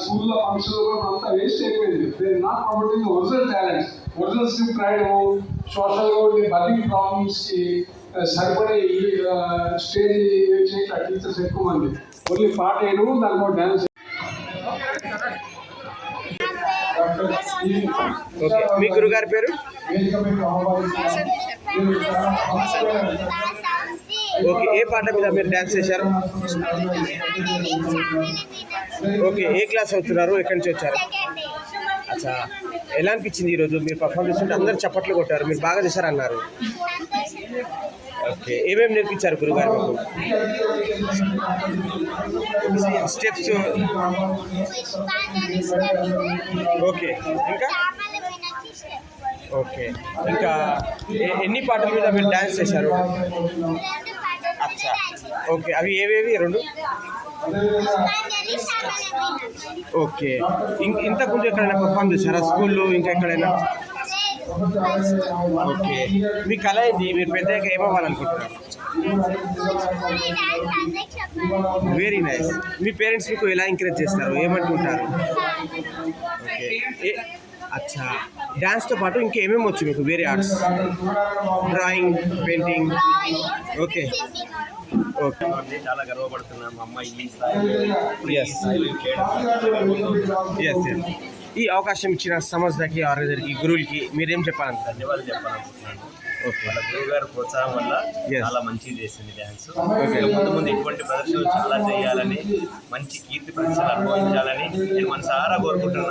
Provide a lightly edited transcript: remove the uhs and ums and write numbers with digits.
స్కూల్లో ఫంక్షన్లో కూడా అంతా వేస్ట్ అయిపోయింది. They not promoting original talents, original script రాయడము, సోషల్గా ఉండే బర్నింగ్ ప్రాబ్లమ్స్కి సరిపడే స్టేజ్ చేయట్లా టీచర్స్ ఎక్కువ మంది. ఓన్లీ పాట వేయడము, దానికో డ్యాన్స్. ఓకే, మీ గురుగారి పేరు? ఓకే, ఏ పాట మీద మీరు డ్యాన్స్ చేశారు? ఓకే, ఏ క్లాస్ అవుతున్నారు? ఎక్కడి నుంచి వచ్చారు? అచ్చా, ఎలా అనిపించింది ఈరోజు మీరు పర్ఫామ్ చేస్తుంటే? అందరూ చప్పట్లు కొట్టారు, మీరు బాగా చేశారన్నారు. ఓకే, ఏమేమి నేర్పించారు గురుగారు మీకు? స్టెప్స్. ఓకే, ఇంకా ఓకే, ఇంకా ఎన్ని పాటల మీద మీరు డ్యాన్స్ చేశారు? అచ్చా, ఓకే, అవి ఏవేవి? రెండు. ఓకే, ఇంతకుముందు ఎక్కడైనా పర్ఫామ్ చేశారా స్కూల్లో, ఇంకా ఎక్కడైనా? ఓకే, మీ కళ ఏంటి? మీరు పెద్దగా ఏమవ్వాలనుకుంటున్నారు? Very nice. మీ పేరెంట్స్ మీకు ఎలా ఎంకరేజ్ చేస్తారు, ఏమంటుంటారు? ఓకే, అచ్చా, డ్యాన్స్తో పాటు ఇంకేమేమి వచ్చు మీకు? వేరే arts, drawing, painting? Okay okay, చాలా గర్వపడుతున్నాను మా అమ్మాయి ఈ స్థాయిలో ఎస్. ఈ అవకాశం ఇచ్చిన సంస్థకి, ఆర్గనైజర్కి, గురువులకి మీరేం చెప్పాలంటే? ధన్యవాదాలు చెప్పాలనుకుంటున్నాను. ఓకే, వాళ్ళ గురువు గారి ప్రోత్సాహం వల్ల చాలా మంచిగా చేసింది డ్యాన్స్. ముందు ఇటువంటి ప్రదర్శనలు చాలా చేయాలని, మంచి కీర్తి ప్రదర్శనలు అనుభవించాలని నేను మనసారా కోరుకుంటున్నాను.